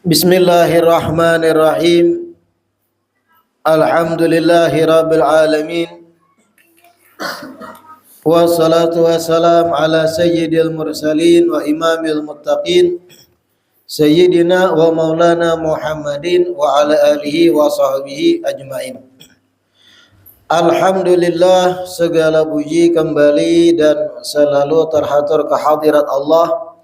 Bismillahirrahmanirrahim. Alhamdulillahirabbil alamin. Wassalatu wassalam ala sayyidil mursalin wa imamil muttaqin sayyidina wa maulana Muhammadin wa ala alihi wa sahbihi ajmain. Alhamdulillah, segala puji kembali dan selalu terhatur kehadirat Allah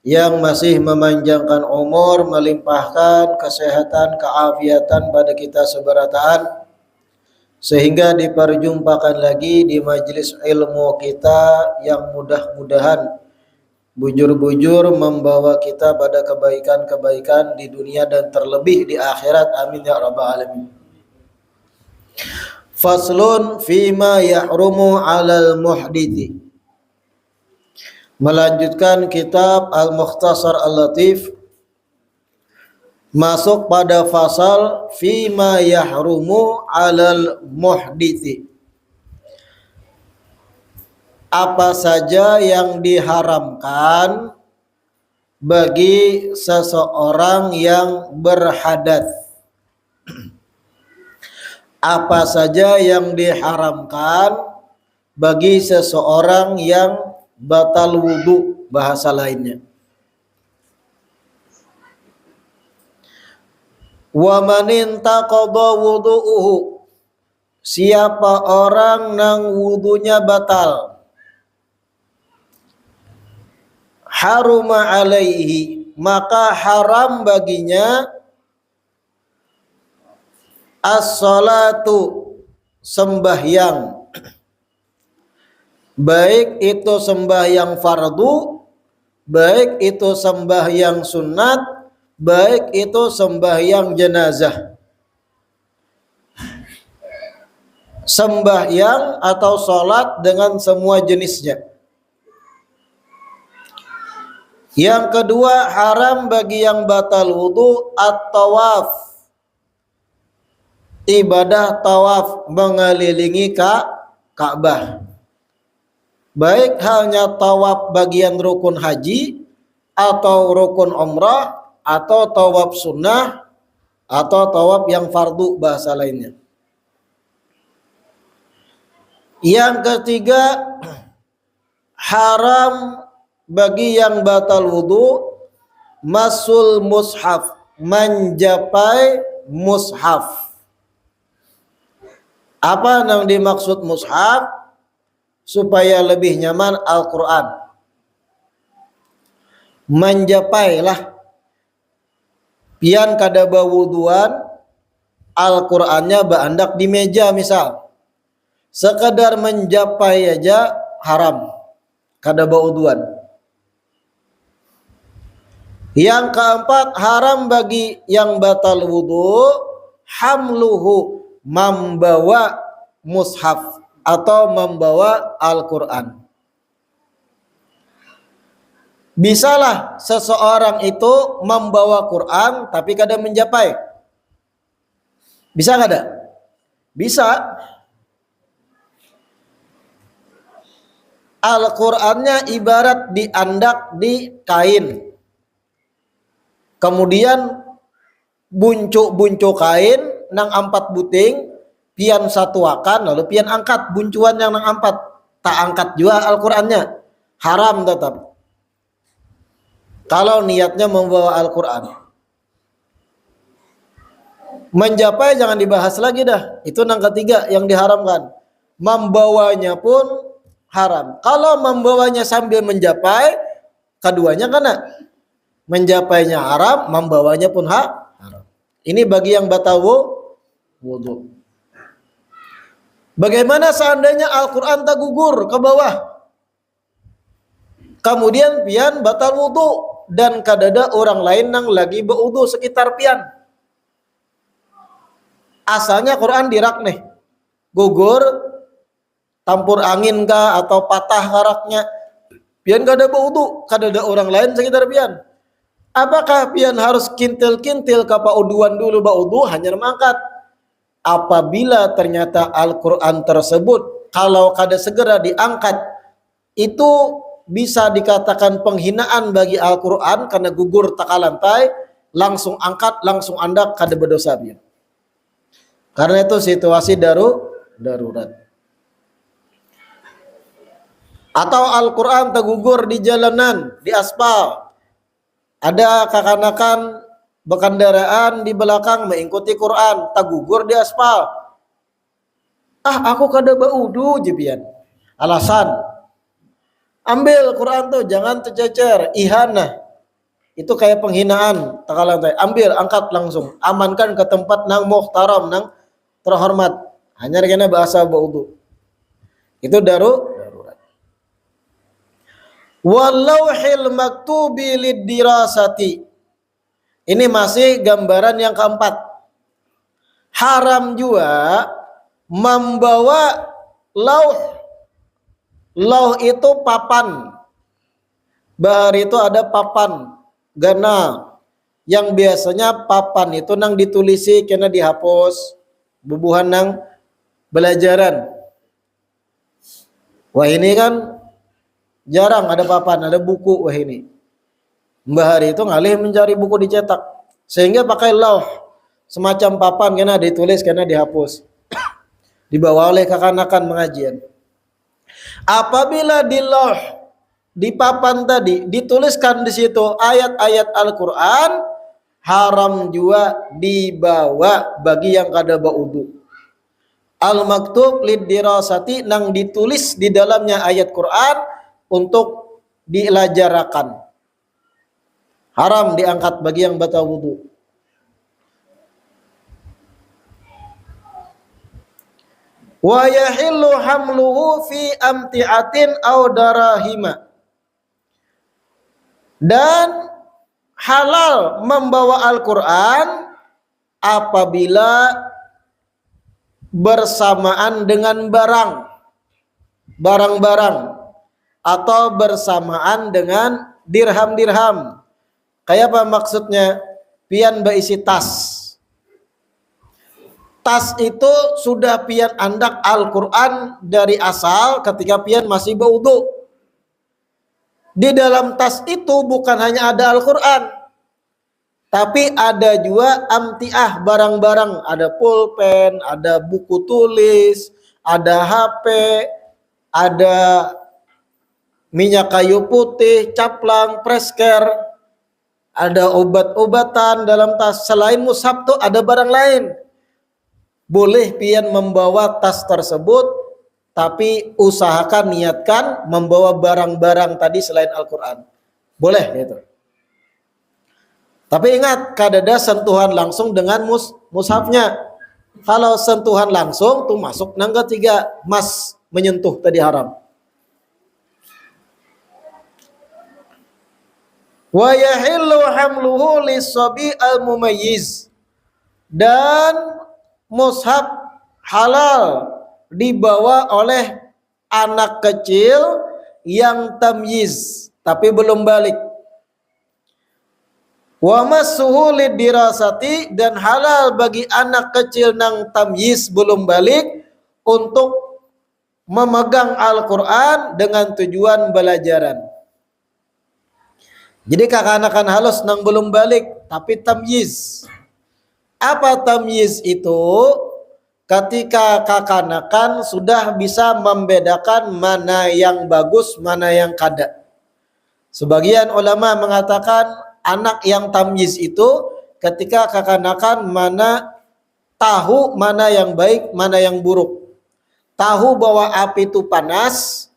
yang masih memanjangkan umur, melimpahkan kesehatan, keafiatan pada kita seberataan, sehingga diperjumpakan lagi di majelis ilmu kita yang mudah-mudahan bujur-bujur membawa kita pada kebaikan-kebaikan di dunia dan terlebih di akhirat. Amin ya rabbal alamin. Faslun fima yahrumu 'alal muhdithi. Melanjutkan kitab Al-Mukhtasar Al-Latif, masuk pada fasal fima yahrumu 'alal muhdithi. Apa saja yang diharamkan bagi seseorang yang berhadas. Apa saja yang diharamkan bagi seseorang yang batal wudu, bahasa lainnya. Wa man intaqadha wudu'uhu, siapa orang yang wudunya batal, haruma alaihi, maka haram baginya as-salatu, sembahyang, baik itu sembahyang fardu, baik itu sembahyang sunat, baik itu sembahyang jenazah. Sembahyang atau sholat dengan semua jenisnya. Yang kedua, haram bagi yang batal wudu at-tawaf, ibadah tawaf, mengelilingi Ka'bah. Baik halnya tawaf bagian rukun haji atau rukun umrah atau tawaf sunnah atau tawaf yang fardu, bahasa lainnya. Yang ketiga, haram bagi yang batal wudu masul mushaf, menjapai mushaf. Apa yang dimaksud mushaf? Supaya lebih nyaman, Al-Quran. Menjapailah pian kada bawuduan, Al-Qurannya beandak di meja misal. Sekadar menjapai aja haram, kada bawuduan. Yang keempat, haram bagi yang batal wudu hamluhu, membawa mushaf atau membawa Al-Quran. Bisalah seseorang itu membawa Quran tapi kadang menjapai. Bisa kada? Bisa. Al-Qurannya ibarat diandak di kain. Kemudian buncuk-buncuk kain nang 4 buting, pian satu akan, lalu pian angkat buncuan yang nang 4, tak angkat juga Al-Qurannya, haram tetap. Kalau niatnya membawa Al-Quran. Menjapai jangan dibahas lagi dah, itu nang ketiga yang diharamkan. Membawanya pun haram. Kalau membawanya sambil menjapai, keduanya kena. Menjapainya haram, membawanya pun haram. Ini bagi yang batal wudu. Bagaimana seandainya Al-Quran tak gugur ke bawah, kemudian pian batal wudu dan kadada orang lain yang lagi berwudu sekitar pian. Asalnya Quran dirak nih, gugur, tampur angin kah atau patah karaknya, pian kada berwudu, kadada orang lain sekitar pian. Apakah pian harus kintil-kintil ke pauduan dulu berwudu hanya mangkat? Apabila ternyata Al-Quran tersebut kalau kada segera diangkat, itu bisa dikatakan penghinaan bagi Al-Quran karena gugur tak lantai, langsung angkat, langsung andak kada berdosa pian. Karena itu situasi darurat. Atau Al-Quran tergugur di jalanan, di aspal. Ada kekanakan berkendaraan di belakang mengikuti Quran, tergugur di aspal. Aku kada baudu jepian. Alasan, ambil Quran tuh, jangan tercecer, ihana. Itu kayak penghinaan, ambil, angkat langsung, amankan ke tempat nang muhtaram, nang terhormat. Hanya kena bahasa baudu. Itu darurat. Walauhil maktubi lidirasati. Ini masih gambaran yang keempat. Haram juga membawa lauh. Lauh itu papan. Bahar itu ada papan gana. Yang biasanya papan itu nang ditulisi kena dihapus. Bubuhan nang belajaran. Wah ini kan jarang ada papan, ada buku. Wah ini Mbah Hari itu ngalih mencari buku dicetak, sehingga pakai lauh, semacam papan kena ditulis, kena dihapus, dibawa oleh kekanakan mengajian. Apabila di lauh, di papan tadi dituliskan di situ ayat-ayat Al-Quran, haram juga dibawa bagi yang kada baudu. Al-maktub lidirasati, nang ditulis di dalamnya ayat Quran untuk dielajarakan. Haram diangkat bagi yang batal wudu. Wa yahillu hamluhu fi amti'atin aw darahima. Dan halal membawa Al-Quran apabila bersamaan dengan barang-barang atau bersamaan dengan dirham-dirham. Kayak apa maksudnya? Pian berisi tas. Tas itu sudah pian andak Al-Quran dari asal ketika pian masih berwudu. Di dalam tas itu bukan hanya ada Al-Quran, tapi ada juga amtiah, barang-barang. Ada pulpen, ada buku tulis, ada HP, ada minyak kayu putih, caplang, presker. Ada obat-obatan dalam tas. Selain mushaf tuh ada barang lain. Boleh pian membawa tas tersebut, tapi usahakan niatkan membawa barang-barang tadi selain Al-Quran. Boleh gitu. Tapi ingat, kadada sentuhan langsung dengan mushafnya. Kalau sentuhan langsung tuh masuk nang ketiga, mas menyentuh tadi haram. Wa yahillu hamluhu lis-sabi al-mumayyiz. Dan mushaf halal dibawa oleh anak kecil yang tamyiz tapi belum balik. Wa massuhu lidirasati, dan halal bagi anak kecil nang tamyiz belum balik untuk memegang Al-Quran dengan tujuan belajaran. Jadi kakanakan halus nang belum balik tapi tamyiz. Apa tamyiz itu? Ketika kakanakan sudah bisa membedakan mana yang bagus, mana yang kada. Sebagian ulama mengatakan anak yang tamyiz itu ketika kakanakan tahu mana yang baik, mana yang buruk. Tahu bahwa api itu panas,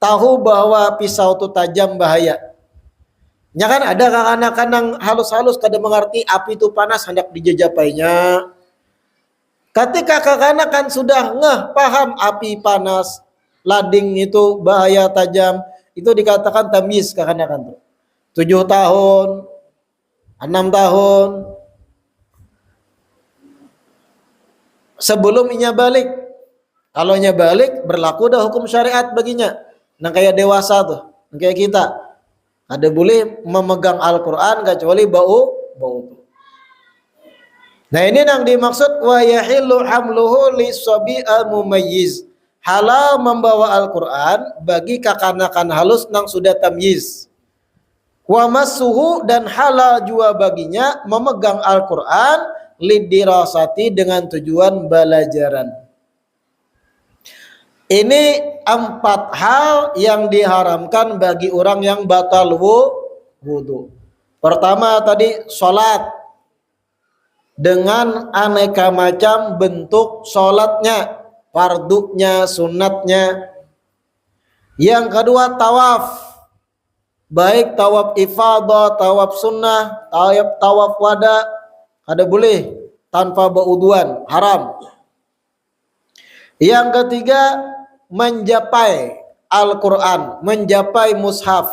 tahu bahwa pisau itu tajam bahaya. Ya kan ada kakanakan yang halus-halus kada mengerti api itu panas hendak dijajapainya. Ketika kakanakan sudah paham api panas, lading itu bahaya tajam, itu dikatakan tamyiz kakanakan tuh. 7 tahun, 6 tahun. Sebelum inya balik. Kalau inya balik berlaku dah hukum syariat baginya. Nah kayak dewasa tuh, kayak kita. Ada boleh memegang Al-Quran kecuali bau. Nah ini yang dimaksud wa yahillu hamluhu lis-sabi al-mumayyiz. Halal membawa Al-Quran bagi kakanakan halus nang sudah tamyiz. Wa massuhu, dan halal jua baginya memegang Al-Qur'an lidirasati dengan tujuan belajaran. Ini 4 hal yang diharamkan bagi orang yang batal wudu. Pertama tadi salat dengan aneka macam bentuk salatnya, fardunya, sunatnya. Yang kedua tawaf, baik tawaf ifadah, tawaf sunnah, tawaf wada, ada boleh tanpa bauduan, haram. Yang ketiga menjapai Al-Quran, menjapai mushaf,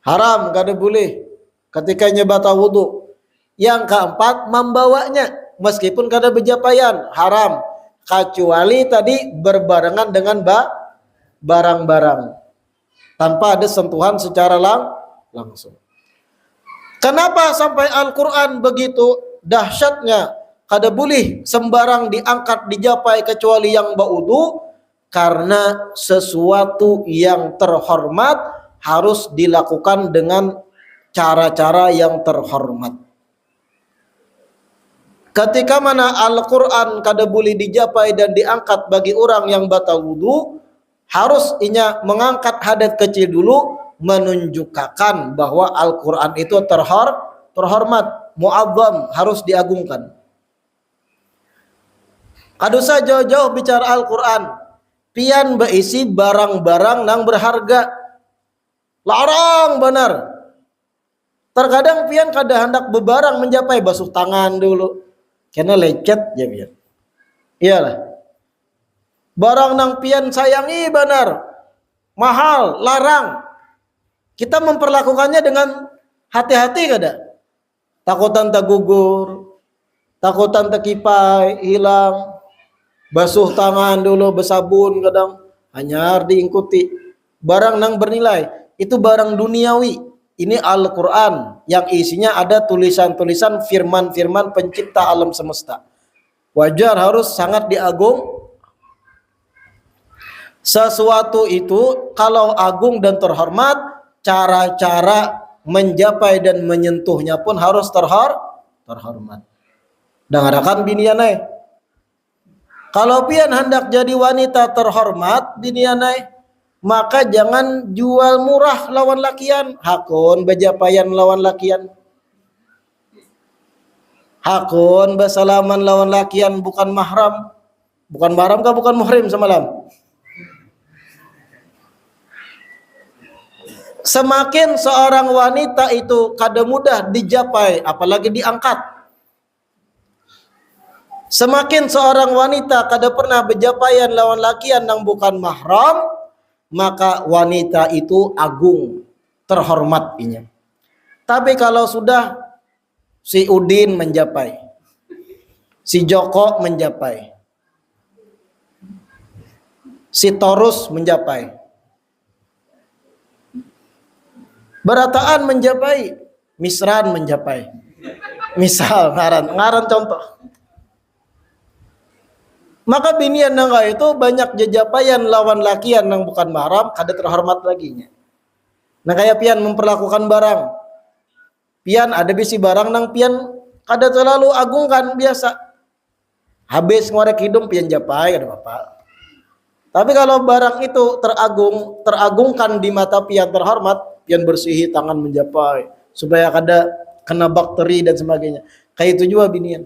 haram, gak ada boleh ketika batal wudu. Yang keempat membawanya, meskipun kada berjapaian, haram, kecuali tadi berbarengan dengan barang-barang tanpa ada sentuhan secara langsung. Kenapa sampai Al-Quran begitu dahsyatnya, kada boleh sembarang diangkat dijapai kecuali yang baudu? Karena sesuatu yang terhormat harus dilakukan dengan cara-cara yang terhormat. Ketika mana Al-Quran kada boleh dijapai dan diangkat bagi orang yang batal wudu, harus inya mengangkat hadat kecil dulu, menunjukkan bahwa Al-Quran itu terhormat, mu'azzam, harus diagungkan. Kada usah jauh-jauh bicara Al-Quran, pian berisi barang-barang yang berharga, larang benar. Terkadang pian kada hendak bebarang menjapai, basuh tangan dulu, karena lecet ya pian. Iyalah, barang nang pian sayangi benar, mahal, larang, kita memperlakukannya dengan hati-hati kada? Takutan tak gugur, takutan tak kipai hilang, basuh tangan dulu bersabun, kadang hanya diikuti. Barang nang bernilai itu barang duniawi. Ini Al-Quran yang isinya ada tulisan-tulisan firman-firman pencipta alam semesta. Wajar harus sangat diagung. Sesuatu itu kalau agung dan terhormat, cara-cara menjapai dan menyentuhnya pun harus terhormat. Dengarkan binianai, kalau pian hendak jadi wanita terhormat binianai, maka jangan jual murah lawan lakian, hakun bejapaian lawan lakian, hakun bersalaman lawan lakian bukan mahram, bukan mahram kah bukan muhrim semalam. Semakin seorang wanita itu kada mudah dijapai, apalagi diangkat. Semakin seorang wanita kada pernah berjapaian lawan lakian yang bukan mahram, maka wanita itu agung, terhormat inya. Tapi kalau sudah si Udin menjapai, si Joko menjapai, si Torus menjapai, Barataan menjapai, Misran menjapai, misal ngaran contoh, maka binian nangga itu banyak jejapaian lawan lakian yang bukan mahram, kada terhormat laginya. Nah kayak pian memperlakukan barang, pian ada bisi barang nang pian kada terlalu agungkan biasa, habis ngorek hidung pian japai ada apa. Tapi kalau barang itu teragungkan di mata pian terhormat, pian bersihi tangan menjapai supaya kada kena bakteri dan sebagainya. Kayak itu juga binian.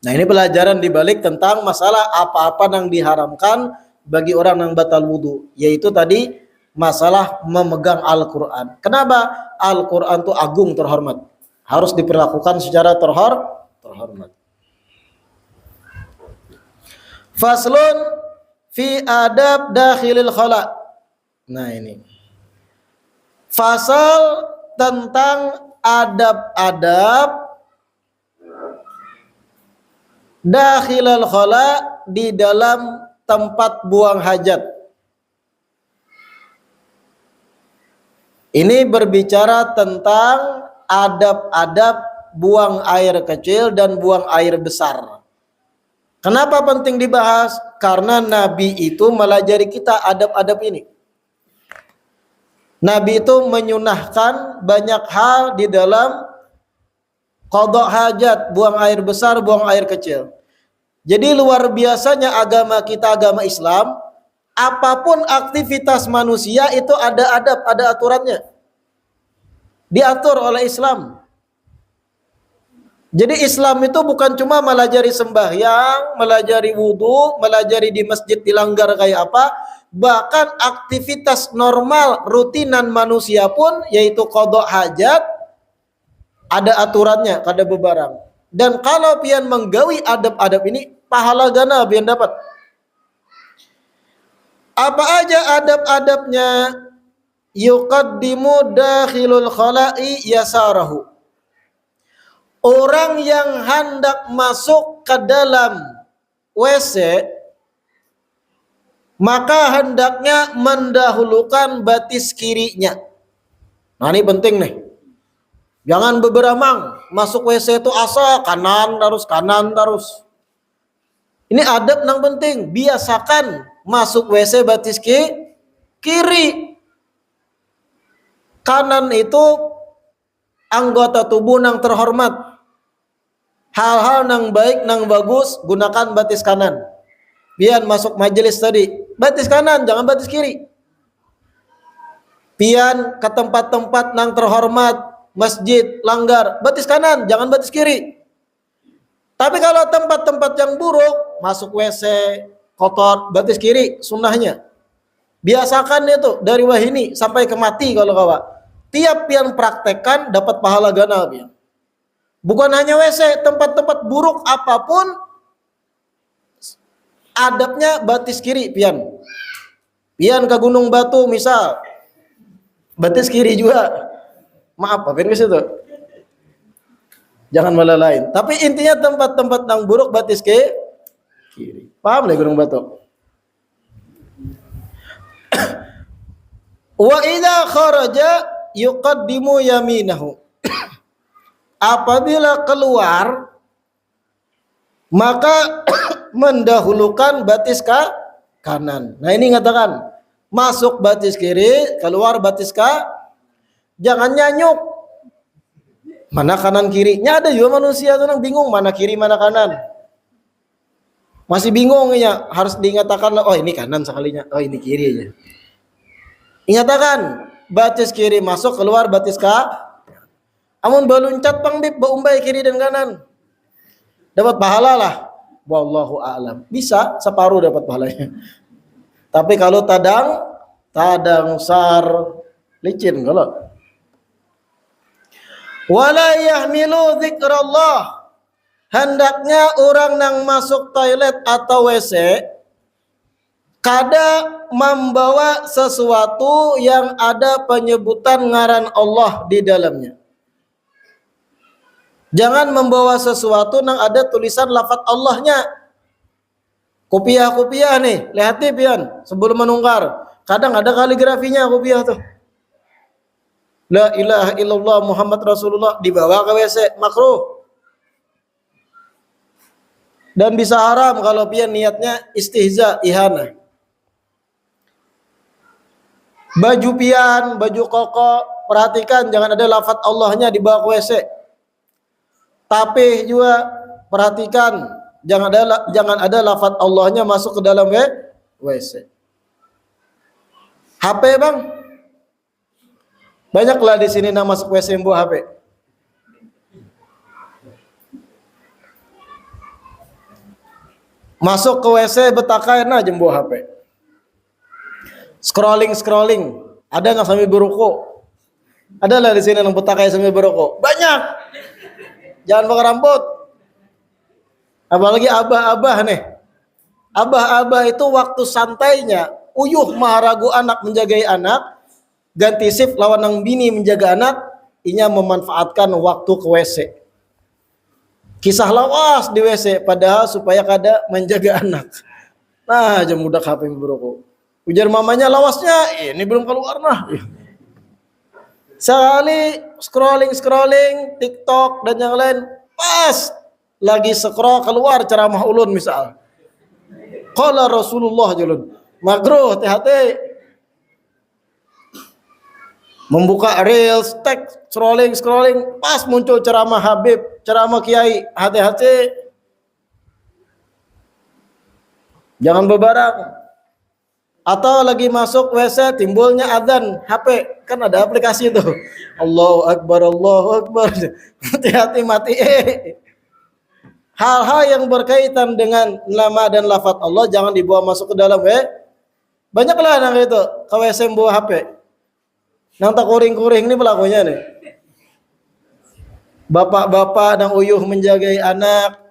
Nah ini pelajaran dibalik tentang masalah apa-apa yang diharamkan bagi orang yang batal wudu, yaitu tadi masalah memegang Al-Quran. Kenapa? Al-Quran itu agung, terhormat, harus diperlakukan secara terhormat. Faslun fi adab dakhilil khala. Nah ini fasal tentang adab-adab dakhilal khala, di dalam tempat buang hajat. Ini berbicara tentang adab-adab buang air kecil dan buang air besar. Kenapa penting dibahas? Karena Nabi itu melajari kita adab-adab ini. Nabi itu menyunahkan banyak hal di dalam qada hajat, buang air besar, buang air kecil. Jadi luar biasanya agama kita, agama Islam, apapun aktivitas manusia itu ada adab, ada aturannya. Diatur oleh Islam. Jadi Islam itu bukan cuma melajari sembahyang, melajari wudhu, melajari di masjid dilanggar kayak apa, bahkan aktivitas normal rutinan manusia pun yaitu qada hajat ada aturannya, ada bebarang. Dan kalau pian menggawi adab-adab ini, pahala gana pian dapat. Apa aja adab-adabnya? Yuqaddimu dakhilul khala'i yasarahu. Orang yang hendak masuk ke dalam WC, maka hendaknya mendahulukan batis kirinya. Nah ini penting nih. Jangan beberamang, masuk WC itu asa kanan terus. Ini adab yang penting. Biasakan masuk WC batis kiri. Kanan itu anggota tubuh yang terhormat. Hal-hal yang baik, yang bagus, gunakan batis kanan. Pian masuk majelis tadi, batis kanan, jangan batis kiri. Pian ke tempat-tempat yang terhormat, masjid, langgar, batis kanan, jangan batis kiri. Tapi kalau tempat-tempat yang buruk, masuk WC, kotor, batis kiri, sunnahnya. Biasakan itu dari wahini sampai ke mati kalau kawan. Tiap pian praktekkan dapat pahala gana pian. Bukan hanya WC, tempat-tempat buruk apapun adabnya batis kiri pian. Pian ke Gunung Batu misal, batis kiri juga. Maaf, pian ke situ. Jangan malah lain. Tapi intinya tempat-tempat yang buruk batis kiri. Paham lah Gunung Batu? Wa idza kharaja yuqaddimu yaminahu. Apabila keluar maka mendahulukan batis kanan. Nah ini ngatakan masuk batis kiri, keluar batis jangan nyanyuk. Mana kanan kirinya, ada juga manusia tuh yang bingung mana kiri mana kanan. Masih bingung ya, harus diingatakan oh ini kanan sekalinya, oh ini kiri aja. Ingatakan batis kiri masuk, keluar batis amun baluncat pangdip baumbai kiri dan kanan. Dapat pahala lah. Wallahu a'lam. Bisa separuh dapat pahalanya. Tapi kalau tadang sar licin kalau. Wala yahmilu dzikrallah. Hendaknya orang yang masuk toilet atau WC kada membawa sesuatu yang ada penyebutan ngaran Allah di dalamnya. Jangan membawa sesuatu yang ada tulisan lafaz Allahnya. Kopiah nih, lihat nih pian sebelum menungkar. Kadang ada kaligrafinya kopiah tuh. La ilaha illallah Muhammad Rasulullah dibawa ke WC, makruh. Dan bisa haram kalau pian niatnya istihza, ihana. Baju pian, baju koko, perhatikan jangan ada lafaz Allahnya dibawa ke WC. Tapi juga perhatikan jangan ada lafaz Allahnya masuk ke dalam WC. HP bang, banyaklah di sini yang masuk WC bawa HP. Masuk ke WC betakain aja bawa HP. Scrolling, ada nggak sambil berukuk? Ada lah di sini yang betakain sambil berukuk. Banyak. Jangan pakai rambut. Apalagi abah-abah nih. Abah-abah itu waktu santainya, uyuh maharagu anak menjagai anak, ganti shift lawan nang bini menjaga anak, inya memanfaatkan waktu ke WC. Kisah lawas di WC, padahal supaya kada menjaga anak. Nah, jam budak HP beroko. Ujar mamanya lawasnya, ini belum keluar nah. Sekali scrolling TikTok dan yang lain, pas lagi scroll keluar ceramah ulun misal. Qala Rasulullah jalun. Makruh hati-hati. Membuka reels, teks, scrolling, pas muncul ceramah Habib, ceramah Kiai, hati-hati, jangan bebarang. Atau lagi masuk WC timbulnya adzan HP, kan ada aplikasi itu. Allahu Akbar, Allahu Akbar. Hati-hati mati. Hal-hal yang berkaitan dengan nama dan lafaz Allah jangan dibawa masuk ke dalam WC. Banyaklah nang itu ke WC bawa HP. Nang tak kuring-kuring ini pelakunya nih. Bapak-bapak nang uyuh menjagai anak,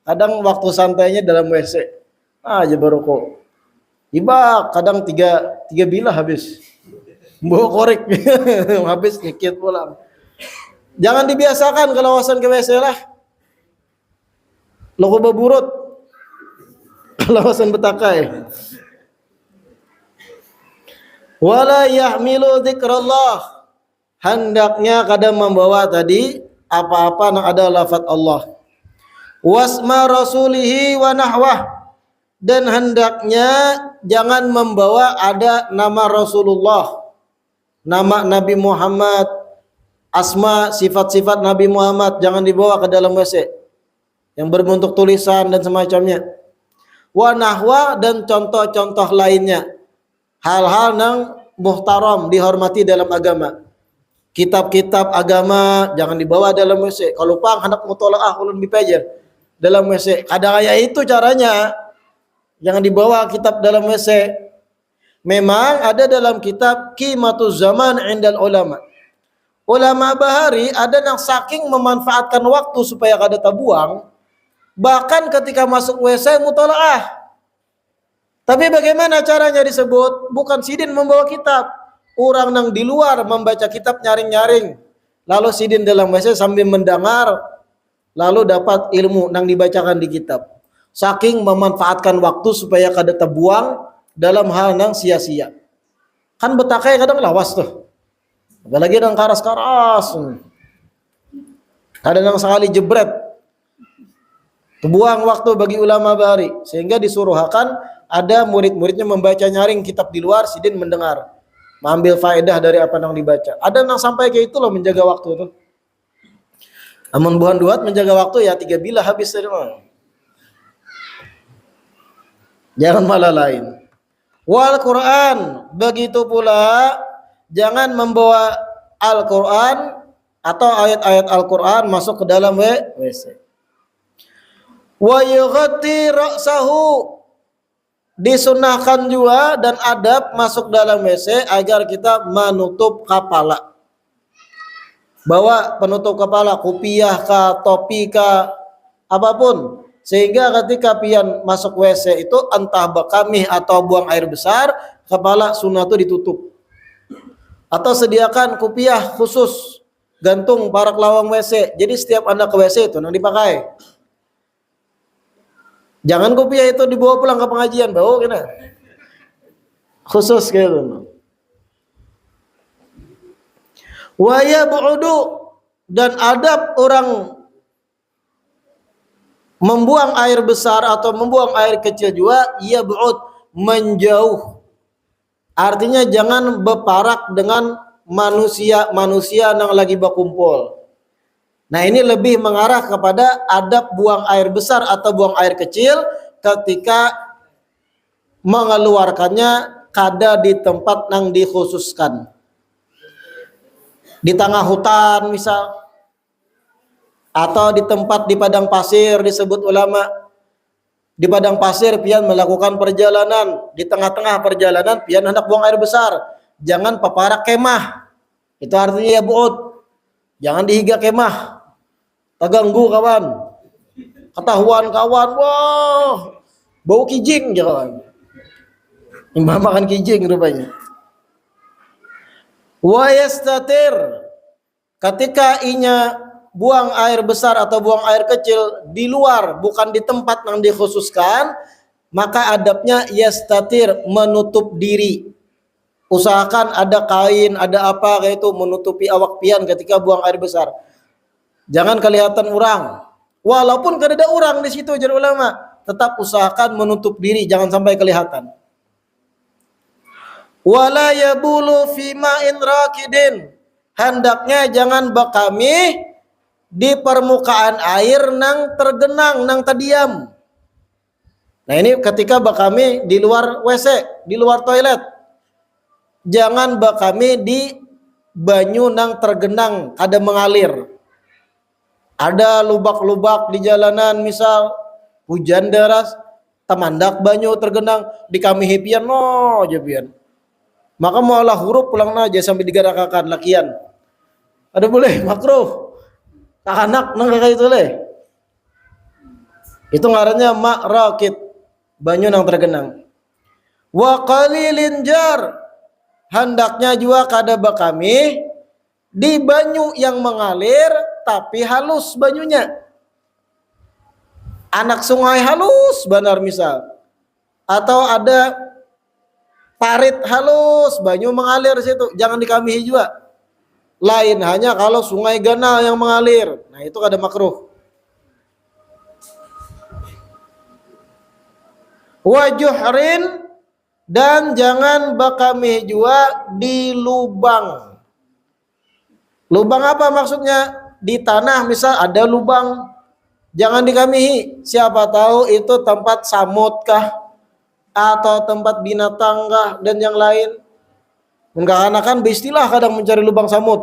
kadang waktu santainya dalam WC. Aja baru kok. Iba kadang tiga bilah habis. Bawa korek. Habis dikit pulang. Jangan dibiasakan kalau wawasan ke WC lah. Loko baburut. Kalau wawasan betakai. Wala yahmilu dzikrallah. Hendaknya kadang membawa tadi apa-apa yang ada lafaz Allah. Wasma rasulihi wa nahwah. Dan hendaknya jangan membawa ada nama Rasulullah, nama Nabi Muhammad, asma, sifat-sifat Nabi Muhammad, jangan dibawa ke dalam WC yang berbentuk tulisan dan semacamnya. Wa nahwa, dan contoh-contoh lainnya, hal-hal yang muhtaram, dihormati dalam agama. Kitab-kitab agama jangan dibawa dalam WC. Kalau pang hendak mutolaah ulun bipajar dalam WC, kadang kayak itu caranya. Jangan dibawa kitab dalam WC. Memang ada dalam kitab Qimatuz Zaman Indal Ulama. Ulama bahari ada yang saking memanfaatkan waktu supaya kada terbuang, bahkan ketika masuk WC mutolaah. Tapi bagaimana caranya disebut? Bukan sidin membawa kitab. Orang yang di luar membaca kitab nyaring-nyaring. Lalu sidin dalam WC sambil mendengar, lalu dapat ilmu yang dibacakan di kitab. Saking memanfaatkan waktu supaya kada terbuang dalam hal yang sia-sia. Kan betakai kadang lawas tuh. Apalagi yang karas-karas. Kadang sekali jebret. Terbuang waktu bagi ulama bahari. Sehingga disuruhkan ada murid-muridnya membaca nyaring kitab di luar, sidin mendengar. Mengambil faedah dari apa yang dibaca. Ada yang sampai kayak itu loh menjaga waktu tuh. Amun buhan duat menjaga waktu ya 3 bilah habis tadi mah. Jangan malah lain. Wal Quran, begitu pula jangan membawa Al-Quran atau ayat-ayat Al-Quran masuk ke dalam WC. Wa yughatti ra'sahu, disunahkan juga dan adab masuk dalam WC agar kita menutup kepala. Bawa penutup kepala, kupiah kah, topi kah, apapun. Sehingga ketika pian masuk WC itu entah bekamih atau buang air besar, kepala sunnah itu ditutup. Atau sediakan kupiah khusus gantung parak lawang WC. Jadi setiap Anda ke WC itu yang dipakai. Jangan kupiah itu dibawa pulang ke pengajian, bawa kena. Khusus gitu. Wa yab'udu, dan adab orang membuang air besar atau membuang air kecil juga, ia bu'ud, menjauh. Artinya jangan berparak dengan manusia yang lagi berkumpul. Nah ini lebih mengarah kepada adab buang air besar atau buang air kecil ketika mengeluarkannya kada di tempat yang dikhususkan. Di tengah hutan misal, atau di tempat di padang pasir, disebut ulama di padang pasir pian melakukan perjalanan, di tengah-tengah perjalanan pian hendak buang air besar, jangan paparak kemah, itu artinya ya bu'ud, jangan dihiga kemah, terganggu kawan, ketahuan kawan, wah bau kijing kawan, imam makan kijing rupanya. Wa yastatir, ketika inya buang air besar atau buang air kecil di luar, bukan di tempat yang dikhususkan, maka adabnya yastatir, menutup diri. Usahakan ada kain, ada apa kayak itu menutupi awak pian ketika buang air besar. Jangan kelihatan orang. Walaupun kada ada orang di situ jar ulama, tetap usahakan menutup diri, jangan sampai kelihatan. Wala yabulu fi ma'in rakidin. Hendaknya jangan bakami di permukaan air nang tergenang, nang terdiam. Nah ini ketika bakami di luar WC, di luar toilet. Jangan bakami di banyu nang tergenang, ada mengalir. Ada lubak-lubak di jalanan, misal hujan deras, tamandak banyu tergenang, di kami hipian no aja pian. Maka mualah huruf pulang aja sampai digarakakan lakian. Ada boleh makruh. Anak nang kayak itu leh. Itu ngarannya mak rakit, banyu nang tergenang. Wa qalilin jar, hendaknya juga kada bakami di banyu yang mengalir tapi halus banyunya. Anak sungai halus benar misal, atau ada parit halus, banyu mengalir situ, jangan dikamihi juga. Lain hanya kalau sungai ganal yang mengalir, nah itu kada makruh. Wajuhrin, dan jangan bakami juga di lubang. Lubang apa maksudnya? Di tanah misal ada lubang, jangan dikamihi. Siapa tahu itu tempat samut kah, atau tempat binatang kah, dan yang lain. Enggak anakan beristilah kadang mencari lubang samut.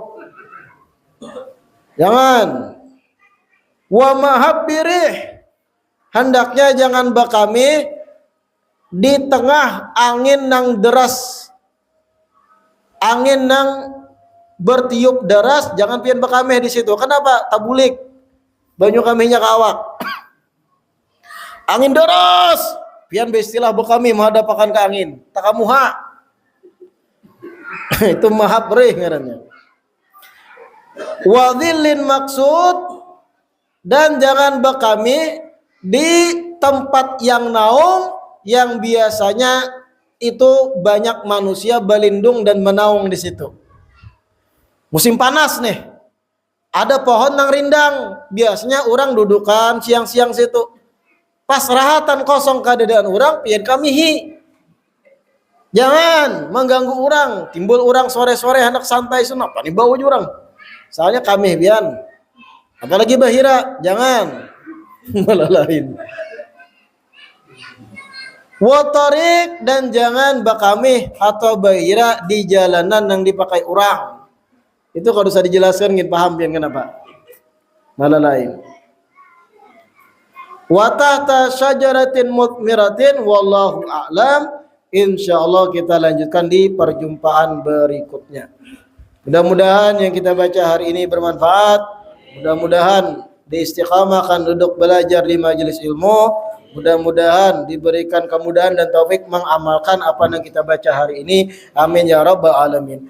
Jangan. Wa mahabbirih, hendaknya jangan bakami di tengah angin nang deras, angin nang bertiup deras, jangan pian bakami di situ. Kenapa? Tabulik banyu kaminya kawak. Angin deras, pian beristilah bakami menghadapakan ke angin. Takamuha. Itu mahabrih ngarannya. Wadhillin maksud, dan jangan bakami di tempat yang naung yang biasanya itu banyak manusia berlindung dan menaung di situ. Musim panas nih, ada pohon nang rindang, biasanya orang dudukan siang-siang situ. Pas rahatan kosong keadaan orang, pian kamihi. Jangan mengganggu orang, timbul orang sore-sore hendak santai sunap, pani bau orang. Soalnya kami bian. Apalagi bahira, jangan. Malah lain. Watarik, dan jangan bakami atau bahira di jalanan yang dipakai orang. Itu kalau bisa dijelaskan ingin paham pian kenapa? Malah lain. Wa tahta syajaratin mutmiratin wallahu a'lam. Insyaallah kita lanjutkan di perjumpaan berikutnya. Mudah-mudahan yang kita baca hari ini bermanfaat. Mudah-mudahan diistiqamahkan duduk belajar di majelis ilmu. Mudah-mudahan diberikan kemudahan dan taufik mengamalkan apa yang kita baca hari ini. Amin ya rabbal alamin.